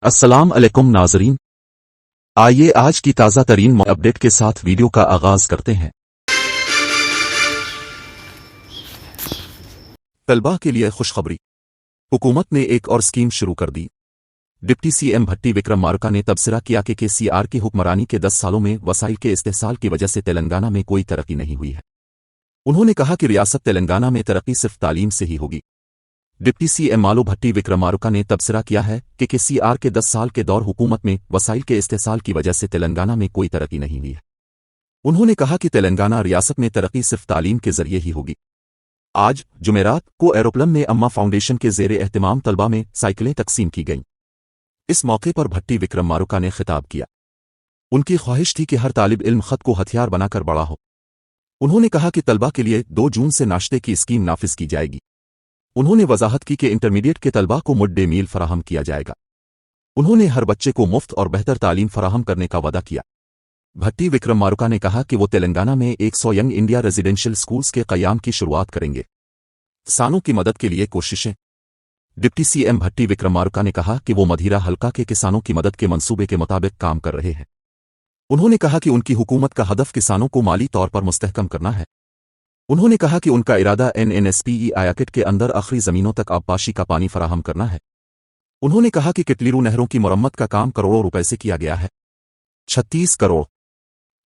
अस्सलाम अलैकुम नाज़रीन। आइए आज की ताज़ा तरीन अपडेट के साथ वीडियो का आगाज करते हैं। तलबा के लिए खुशखबरी, हुकूमत ने एक और स्कीम शुरू कर दी। डिप्टी सीएम भट्टी विक्रमार्का ने तबसरा किया कि केसीआर की हुक्मरानी के 10 सालों में वसाइल के इस्तेहसाल की वजह से तेलंगाना में कोई तरक्की नहीं हुई है। उन्होंने कहा कि रियासत तेलंगाना में तरक्की सिर्फ तालीम से ही होगी। डिप्टी सीएम मालो भट्टी विक्रमार्का ने तबसरा किया है कि केसीआर के 10 साल के दौर हुकूमत में वसाइल के इस्तेहसाल की वजह से तेलंगाना में कोई तरक्की नहीं हुई है। उन्होंने कहा कि तेलंगाना रियासत में तरक्की सिर्फ तालीम के जरिए ही होगी। आज जुमेरात को एरोप्लेन में अम्मा फाउंडेशन के जेर एहतमाम तलबा में साइकिलें तकसीम की गईं। इस मौके पर भट्टी विक्रमार्का ने खिताब किया। उनकी ख्वाहिश थी कि हर तालिब इल्म खत को हथियार बनाकर बड़ा हो। उन्होंने कहा कि तलबा के लिए 2 जून से नाश्ते की स्कीम नाफिज की जाएगी। उन्होंने वजाहत की कि इंटरमीडिएट के तलबा को मिड डे मील फराहम किया जाएगा। उन्होंने हर बच्चे को मुफ्त और बेहतर तालीम फराहम करने का वादा किया। भट्टी विक्रमार्का ने कहा कि वो तेलंगाना में 100 यंग इंडिया रेजिडेंशियल स्कूल्स के क़याम की शुरुआत करेंगे। किसानों की मदद के लिए कोशिशें। डिप्टी सीएम भट्टी विक्रमार्का ने कहा कि वो मधीरा हल्का के किसानों की मदद के मंसूबे के मुताबिक काम कर रहे हैं। उन्होंने कहा कि उनकी हुकूमत का हदफ किसानों को माली तौर पर मुस्तहकम करना है। उन्होंने कहा कि उनका इरादा एनएनएसपीई आयाकट के अंदर आखिरी जमीनों तक आबपाशी का पानी फराहम करना है। उन्होंने कहा कि किटलीरू नहरों की मरम्मत का काम करोड़ों रुपए से किया गया है, 36 करोड़।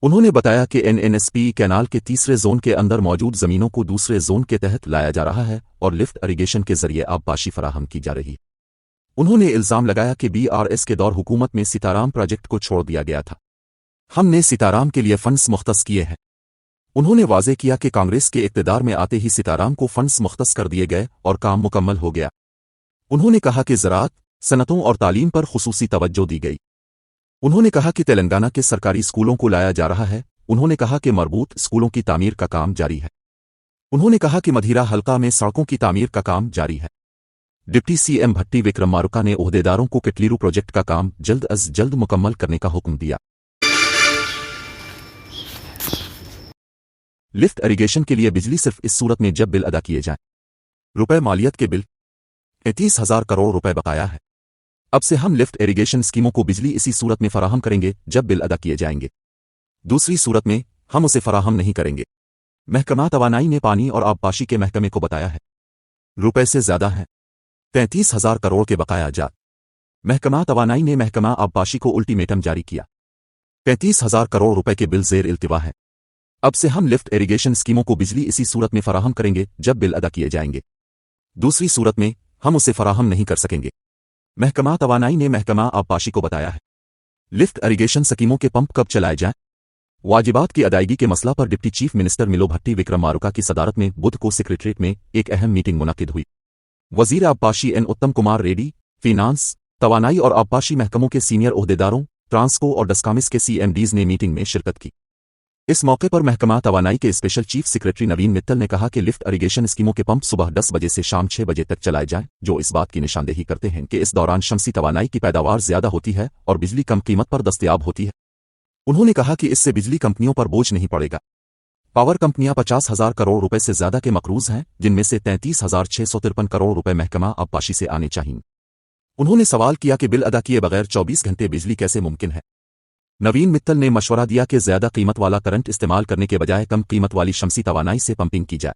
उन्होंने बताया कि एनएनएसपीई कैनाल के तीसरे जोन के अंदर मौजूद जमीनों को दूसरे जोन के तहत लाया जा रहा है और लिफ्ट इरिगेशन के जरिए आबपाशी फराहम की जा रही है। उन्होंने इल्जाम लगाया कि बीआरएस के दौर हुकूमत में सीताराम प्रोजेक्ट को छोड़ दिया गया था। हमने सीताराम के लिए फंड्स मुख्तस किए हैं। उन्होंने वाज़े किया कि कांग्रेस के इक़्तिदार में आते ही सीताराम को फंड्स मुख्तस कर दिए गए और काम मुकम्मल हो गया। उन्होंने कहा कि ज़राअत, सनतों और तालीम पर खुसूसी तवज्जो दी गई। उन्होंने कहा कि तेलंगाना के सरकारी स्कूलों को लाया जा रहा है। उन्होंने कहा कि मरबूत स्कूलों की तामीर का काम जारी है। उन्होंने कहा कि मधीरा हल्का में सड़कों की तामीर का काम जारी है। डिप्टी सीएम भट्टी विक्रमार्का ने ओहदेदारों को किटलीरू प्रोजेक्ट का काम जल्द अज जल्द मुकम्मल करने का हुक्म दिया। लिफ्ट इरिगेशन के लिए बिजली सिर्फ इस सूरत में जब बिल अदा किए जाएं। रुपए मालियत के बिल 33,000 करोड़ रुपए बकाया है। अब से हम लिफ्ट इरिगेशन स्कीमों को बिजली इसी सूरत में फराहम करेंगे जब बिल अदा किए जाएंगे। दूसरी सूरत में हम उसे फराहम नहीं करेंगे। महकमा तवानाई ने पानी और आबपाशी के महकमे को बताया है। रुपए से ज्यादा है, 33,000 करोड़ के बकाया जात। महकमा तवानाई ने महकमा आबपाशी को अल्टीमेटम जारी किया। 33,000 करोड़ रुपए के बिल जेर इल्तिवा है। अब से हम लिफ्ट इरिगेशन स्कीमों को बिजली इसी सूरत में फराहम करेंगे जब बिल अदा किए जाएंगे। दूसरी सूरत में हम उसे फराहम नहीं कर सकेंगे। महकमा तवानाई ने महकमा आबपाशी को बताया है। लिफ्ट इरिगेशन स्कीमों के पंप कब चलाए जाएं? वाजिबात की अदायगी के मसला पर डिप्टी चीफ मिनिस्टर मिलो भट्टी विक्रमार्का की सदारत में बुध को सेक्रेटरीट में एक अहम मीटिंग मुनक्किद हुई। वजीर आबपाशी एन उत्तम कुमार रेड्डी, फिनांस, तवानाई और आबपाशी महकमों के सीनियर ओहदेदारों, ट्रांसको और डस्कामिस के सीएमडीज ने मीटिंग में शिरकत की। इस मौके पर महकमा तवानाई के स्पेशल चीफ सेक्रेटरी नवीन मित्तल ने कहा कि लिफ्ट इरिगेशन स्कीमों के पंप सुबह 10 बजे से शाम 6 बजे तक चलाए जाएं, जो इस बात की निशानदेही करते हैं कि इस दौरान शमसी तवानाई की पैदावार ज्यादा होती है और बिजली कम कीमत पर दस्तयाब होती है। उन्होंने कहा कि इससे बिजली कंपनियों पर बोझ नहीं पड़ेगा। पावर कंपनियां 50,000 करोड़ रुपए से ज्यादा के मकरूज हैं, जिनमें से 33,653 करोड़ रुपए महकमा आबपाशी से आने चाहिए। उन्होंने सवाल किया कि बिल अदा किए बगैर 24 घंटे बिजली कैसे मुमकिन है। नवीन मित्तल ने मशवरा दिया कि ज्यादा कीमत वाला करंट इस्तेमाल करने के बजाय कम कीमत वाली शमसी तवानाई से पंपिंग की जाए।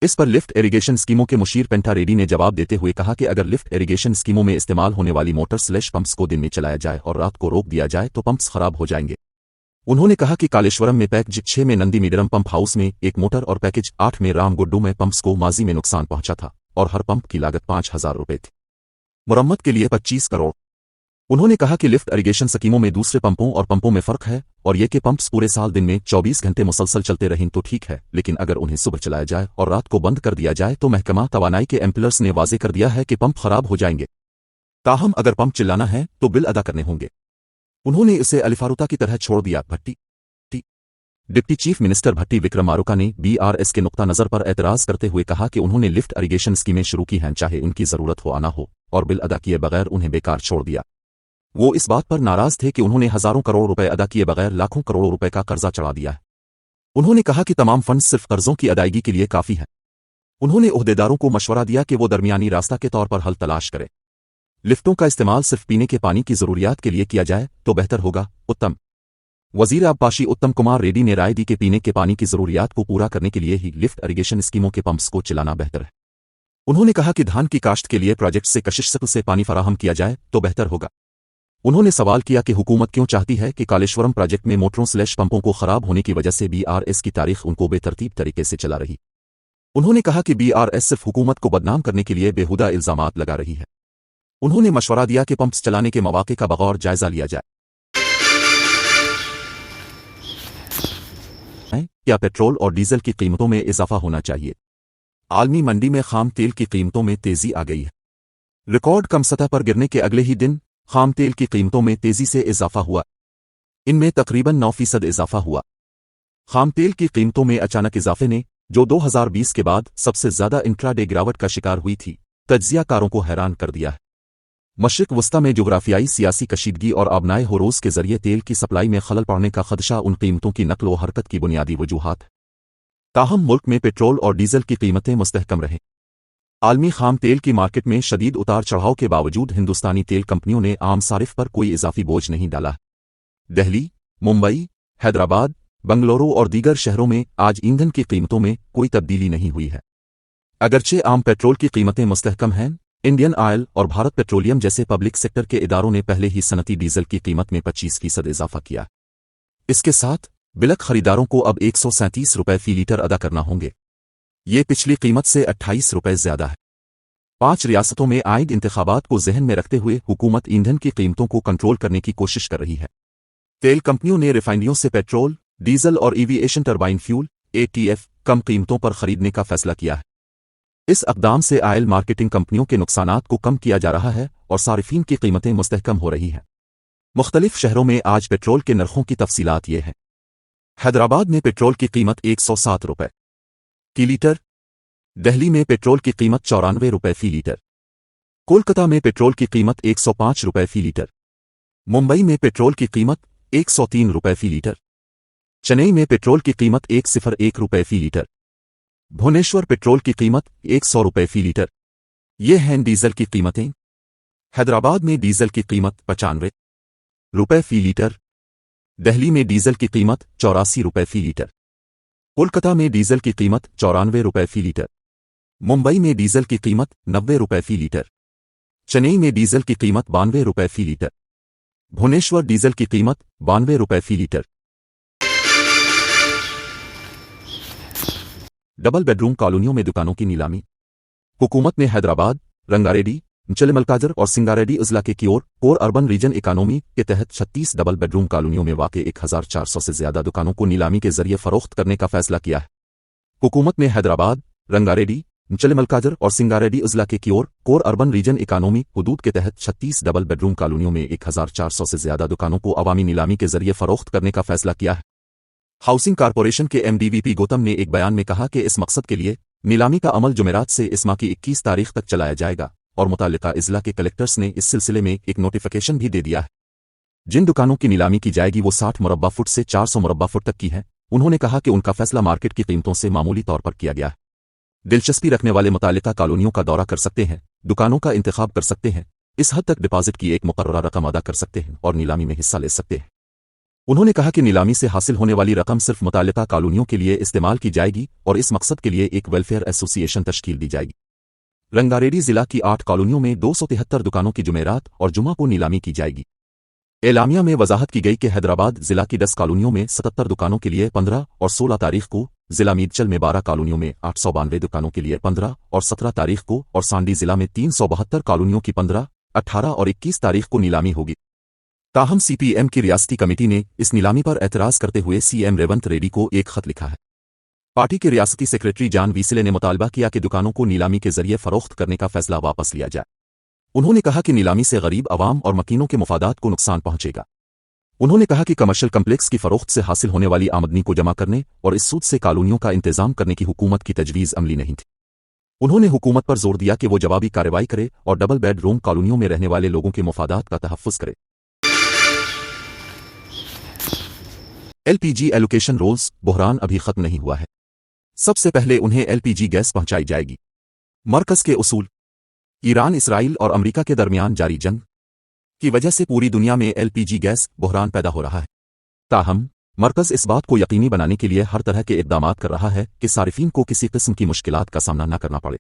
इस पर लिफ्ट इरिगेशन स्कीमों के मुशीर पेंटा रेड्डी ने जवाब देते हुए कहा कि अगर लिफ्ट इरिगेशन स्कीमों में इस्तेमाल होने वाली मोटर/पंप्स को दिन में चलाया जाए और रात को रोक दिया जाए तो पंप्स खराब हो जाएंगे। उन्होंने कहा कि कालेश्वरम में पैकेज 6 में नंदी मीडरम पंप हाउस में एक मोटर और पैकेज 8 में रामगुड्डू में पंप्स को माजी में नुकसान पहुंचा था और हर पंप की लागत 5,000 रुपए थी। मुरम्मत के लिए 25 करोड़। उन्होंने कहा कि लिफ्ट इरिगेशन स्कीमों में दूसरे पंपों और पंपों में फर्क है और ये कि पंप्स पूरे साल दिन में 24 घंटे मुसलसल चलते रहें तो ठीक है, लेकिन अगर उन्हें सुबह चलाया जाए और रात को बंद कर दिया जाए तो महकमा तवानाई के एम्प्लर्स ने वाजे कर दिया है कि पंप खराब हो जाएंगे। ताहम अगर पंप चिल्लाना है तो बिल अदा करने होंगे। उन्होंने इसे अलिफारूता की तरह छोड़ दिया। डिप्टी चीफ मिनिस्टर भट्टी विक्रमार्का ने बीआरएस के नुक्ता नजर पर एतराज करते हुए कहा कि उन्होंने लिफ्ट इरिगेशन स्कीमें शुरू की हैं चाहे उनकी जरूरत हो आना हो, और बिल अदा किए बगैर उन्हें बेकार छोड़ दिया। वो इस बात पर नाराज थे कि उन्होंने हजारों करोड़ रुपए अदा किए बगैर लाखों करोड़ रुपए का कर्जा चढ़ा दिया है। उन्होंने कहा कि तमाम फंड सिर्फ कर्जों की अदायगी के लिए काफी है। उन्होंने ओहदेदारों को मशवरा दिया कि वो दरमियानी रास्ता के तौर पर हल तलाश करें। लिफ्टों का इस्तेमाल सिर्फ पीने के पानी की ज़रूरियात के लिए किया जाए तो बेहतर होगा। उत्तम वज़ीर आबपाशी उत्तम कुमार रेड्डी ने राय दी कि पीने के पानी की ज़रूरियात को पूरा करने के लिए ही लिफ्ट इरिगेशन स्कीमों के पंप्स को चलाना बेहतर है। उन्होंने कहा कि धान की काश्त के लिए प्रोजेक्ट से कशिश से पानी फराहम किया जाए तो बेहतर होगा। उन्होंने सवाल किया कि हुकूमत क्यों चाहती है कि कालेश्वरम प्रोजेक्ट में मोटरों/पंपों को खराब होने की वजह से बीआरएस की तारीख उनको बेतरतीब तरीके से चला रही। उन्होंने कहा कि बीआरएस सिर्फ हुकूमत को बदनाम करने के लिए बेहुदा इल्जामात लगा रही है। उन्होंने मशवरा दिया कि पंप्स चलाने के मौके का बगौर जायजा लिया जाए। क्या पेट्रोल और डीजल की कीमतों में इजाफा होना चाहिए? आलमी मंडी में खाम तेल की कीमतों में तेजी आ गई है। रिकॉर्ड कम सतह पर गिरने के अगले ही दिन खाम तेल की कीमतों में तेजी से इजाफा हुआ। इनमें तकरीबन 9% इजाफा हुआ। खाम तेल की कीमतों में अचानक इजाफे ने, जो 2020 के बाद सबसे ज्यादा इंट्राडे गिरावट का शिकार हुई थी, तज्जियाकारों को हैरान कर दिया है। मशरिक वस्ता में जोग्राफियाई सियासी कशीदगी और आबनाए होरोज के जरिए तेल की सप्लाई में खलल पड़ने का खदशा उन कीमतों की नकल व हरकत की बुनियादी वजूहात है। ताहम मुल्क में पेट्रोल और डीजल की कीमतें मुस्तहकम रहें। आलमी खाम तेल की मार्केट में शदीद उतार चढ़ाव के बावजूद हिंदुस्तानी तेल कंपनियों ने आम सारिफ पर कोई इजाफी बोझ नहीं डाला। दिल्ली, मुंबई, हैदराबाद, बंगलुरु और दीगर शहरों में आज ईंधन की कीमतों में कोई तब्दीली नहीं हुई है। अगरचे आम पेट्रोल की कीमतें मुस्तहकम हैं, इंडियन ऑयल और भारत पेट्रोलियम जैसे पब्लिक सेक्टर के इदारों ने पहले ही सनती डीजल की कीमत में 25% इजाफा किया। इसके साथ बिलक खरीदारों को अब 137 रुपये फी लीटर अदा करना होंगे। ये पिछली कीमत से 28 रुपये ज्यादा है। 5 रियासतों में आइद इंतखाबात को जहन में रखते हुए हुकूमत ईंधन की कीमतों को कंट्रोल करने की कोशिश कर रही है। तेल कंपनियों ने रिफाइनरियों से पेट्रोल, डीजल और एविएशन टरबाइन फ्यूल (एटीएफ) कम कीमतों पर खरीदने का फैसला किया है। इस अक़दाम से ऑयल मार्केटिंग कंपनियों के नुकसानात को कम किया जा रहा है और सारिफीन की कीमतें मुस्तहकम हो रही हैं। मुख्तलिफ शहरों में आज पेट्रोल के नरखों की तफसीलात ये हैं। हैदराबाद में पेट्रोल की कीमत 107 रुपये फी लीटर, दिल्ली में पेट्रोल की कीमत 94 रुपये फी लीटर, कोलकाता में पेट्रोल की कीमत 105 रुपये फी लीटर, मुंबई में पेट्रोल की कीमत 103 रुपये फी लीटर, चेन्नई में पेट्रोल की कीमत 101 रुपये फी लीटर, भुवनेश्वर पेट्रोल की कीमत 100 रुपये फी लीटर। ये हैं डीजल की कीमतें। हैदराबाद में डीजल की कीमत 95 रुपये फी लीटर, दिल्ली में डीजल की कीमत 84 रुपये फी लीटर, कोलकाता में डीजल की कीमत 94 रुपये फी लीटर, मुंबई में डीजल की कीमत 90 रुपये फी लीटर, चेन्नई में डीजल की कीमत 92 रुपये फी लीटर, भुवनेश्वर डीजल की कीमत 92 रुपये फी लीटर। डबल बेडरूम कॉलोनियों में दुकानों की नीलामी। हुकूमत ने हैदराबाद, रंगारेड्डी, चिलमलकाजर और सिंगारेड्डी अजला के कोर अर्बन रीजन इकानमी के तहत 36 डबल बेडरूम कॉलोनियों में वाक़ 1400 से ज्यादा दुकानों को नीलामी के जरिए फरोख्त करने का फैसला किया है। हुकूमत ने हैदराबाद, रंगारेड्डी, चिलमलकाजर और सिंगारेड्डी अजला के कोर अर्बन रीजन इकानमी हुदूद के तहत 36 डबल बेडरूम कॉलोनियों में 1400 से ज्यादा दुकानों को अवामी नीलामी के जरिए फरोख्त करने का फैसला किया है। हाउसिंग कॉरपोरेशन के एमडीवीपी गौतम ने एक बयान में कहा कि इस मकसद के लिए नीलामी का अमल जुमेरात से इस माह की 21 तारीख तक चलाया जाएगा और मुताल्लिका इजला के कलेक्टर्स ने इस सिलसिले में एक नोटिफिकेशन भी दे दिया है। जिन दुकानों की नीलामी की जाएगी वो 60 मुरब्बा फुट से 400 मुरब्बा फुट तक की है। उन्होंने कहा कि उनका फैसला मार्केट की कीमतों से मामूली तौर पर किया गया है। दिलचस्पी रखने वाले मुताल्लिका कॉलोनियों का दौरा कर सकते हैं, दुकानों का इंतखाब कर सकते हैं, इस हद तक डिपॉजिट की एक मुकर्ररा रकम अदा कर सकते हैं और नीलामी में हिस्सा ले सकते हैं। उन्होंने कहा कि नीलामी से हासिल होने वाली रकम सिर्फ मुताल्लिका कॉलोनियों के लिए इस्तेमाल की जाएगी और इस मकसद के लिए एक वेलफेयर एसोसिएशन तश्कील दी जाएगी। रंगारेड्डी जिला की 8 कॉलोनियों में 273 दुकानों की जुमेरात और जुमा को नीलामी की जाएगी। एलामिया में वजाहत की गई कि हैदराबाद जिला की 10 कॉलोनियों में 77 दुकानों के लिए 15 और 16 तारीख को, जिला मीरचल में 12 कॉलोनियों में 892 दुकानों के लिए 15 और 17 तारीख को और सांडी जिला में 372 कॉलोनियों की 15, 18 और 21 तारीख को नीलामी होगी। ताहम सीपीएम की रियासती कमेटी ने इस नीलामी पर एतराज करते हुए सीएम रेवंत रेड्डी को एक खत लिखा है। पार्टी के रियासती सेक्रेटरी जान वीसले ने मुतालबा किया कि दुकानों को नीलामी के जरिए फरोख्त करने का फैसला वापस लिया जाए। उन्होंने कहा कि नीलामी से गरीब अवाम और मकीनों के मुफादात को नुकसान पहुंचेगा। उन्होंने कहा कि कमर्शियल कम्प्लेक्स की फरोख्त से हासिल होने वाली आमदनी को जमा करने और इस सूद से कॉलोनियों का इंतजाम करने की हुकूमत की तजवीज़ अमली नहीं थी। उन्होंने हुकूमत पर जोर दिया कि वो जवाबी कार्रवाई करे और डबल बेडरूम कॉलोनियों में रहने वाले लोगों के मुफादात का तहफ़्फ़ुज़ करे। एलपीजी एलोकेशन रोल्स बहरान अभी खत्म नहीं हुआ है। सबसे पहले उन्हें एलपीजी गैस पहुंचाई जाएगी। मरकज़ के उसूल। ایران اسرائیل اور امریکہ کے درمیان جاری جنگ کی وجہ سے پوری دنیا میں LPG گیس بحران پیدا ہو رہا ہے۔ تاہم مرکز اس بات کو یقینی بنانے کے لیے ہر طرح کے اقدامات کر رہا ہے کہ صارفین کو کسی قسم کی مشکلات کا سامنا نہ کرنا پڑے۔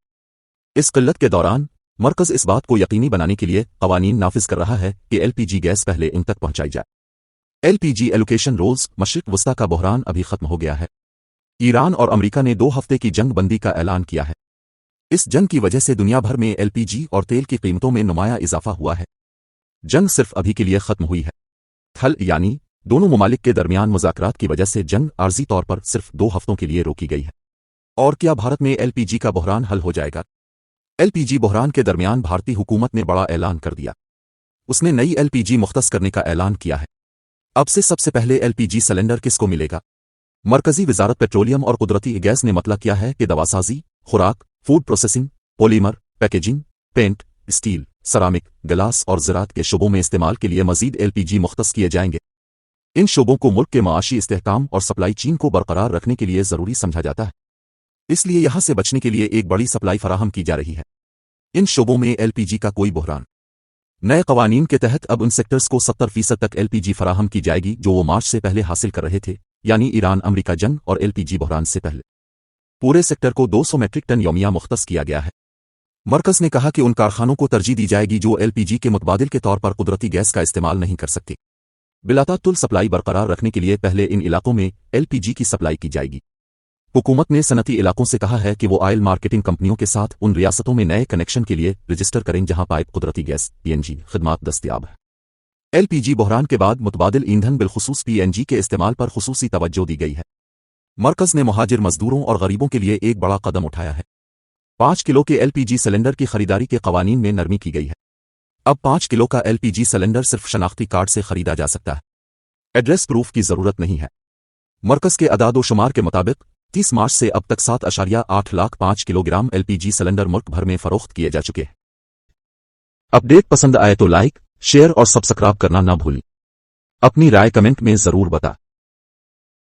اس قلت کے دوران مرکز اس بات کو یقینی بنانے کے لیے قوانین نافذ کر رہا ہے کہ LPG گیس پہلے ان تک پہنچائی جائے۔ LPG ایلوکیشن رولز مشرق وسطی کا بحران ابھی ختم ہو گیا ہے۔ ایران اور امریکہ نے 2 ہفتے کی جنگ بندی کا اعلان کیا ہے۔ اس جنگ کی وجہ سے دنیا بھر میں LPG اور تیل کی قیمتوں میں نمایاں اضافہ ہوا ہے۔ جنگ صرف ابھی کے لیے ختم ہوئی ہے۔ حل یعنی دونوں ممالک کے درمیان مذاکرات کی وجہ سے جنگ عارضی طور پر صرف 2 ہفتوں کے لیے روکی گئی ہے۔ اور کیا بھارت میں LPG کا بحران حل ہو جائے گا؟ LPG بحران کے درمیان بھارتی حکومت نے بڑا اعلان کر دیا۔ اس نے نئی LPG مختص کرنے کا اعلان کیا ہے۔ اب سے سب سے پہلے LPG سلنڈر کس کو ملے گا؟ مرکزی وزارت پیٹرولیم اور قدرتی گیس نے مطلع کیا ہے کہ دواسازی، خوراک، food processing, polymer, packaging, paint, steel, ceramic, glass اور زراعت کے شعبوں میں استعمال کے لیے مزید LPG مختص کیے جائیں گے۔ ان شعبوں کو ملک کے معاشی استحکام اور سپلائی چین کو برقرار رکھنے کے لیے ضروری سمجھا جاتا ہے۔ اس لیے یہاں سے بچنے کے لیے ایک بڑی سپلائی فراہم کی جا رہی ہے۔ ان شعبوں میں LPG کا کوئی بحران نئے قوانین کے تحت اب ان سیکٹرز کو 70% تک LPG فراہم کی جائے گی جو وہ مارچ سے پہلے حاصل کر رہے تھے، یعنی ایران امریکہ جنگ اور LPG بحران سے پہلے پورے سیکٹر کو 200 میٹرک ٹن یومیہ مختص کیا گیا ہے۔ مرکز نے کہا کہ ان کارخانوں کو ترجیح دی جائے گی جو LPG کے متبادل کے طور پر قدرتی گیس کا استعمال نہیں کر سکتے۔ بلاتعطل سپلائی برقرار رکھنے کے لیے پہلے ان علاقوں میں LPG کی سپلائی کی جائے گی۔ حکومت نے صنعتی علاقوں سے کہا ہے کہ وہ آئل مارکیٹنگ کمپنیوں کے ساتھ ان ریاستوں میں نئے کنیکشن کے لیے رجسٹر کریں جہاں پائپ قدرتی گیس PNG خدمات دستیاب ہے۔ LPG بحران کے بعد متبادل ایندھن بالخصوص PNG کے استعمال پر خصوصی توجہ دی گئی ہے۔ مرکز نے مہاجر مزدوروں اور غریبوں کے لیے ایک بڑا قدم اٹھایا ہے۔ 5 کلو کے LPG سلنڈر کی خریداری کے قوانین میں نرمی کی گئی ہے۔ اب 5 کلو کا LPG سلنڈر صرف شناختی کارڈ سے خریدا جا سکتا ہے۔ ایڈریس پروف کی ضرورت نہیں ہے۔ مرکز کے اعداد و شمار کے مطابق 30 مارچ سے اب تک 7.8 lakh 5 kilo gram LPG cylinder ملک بھر میں فروخت کیے جا چکے ہیں۔ اپڈیٹ پسند آئے تو لائک، شیئر اور سبسکرائب کرنا نہ بھولیں۔ اپنی رائے کمنٹ میں ضرور بتا۔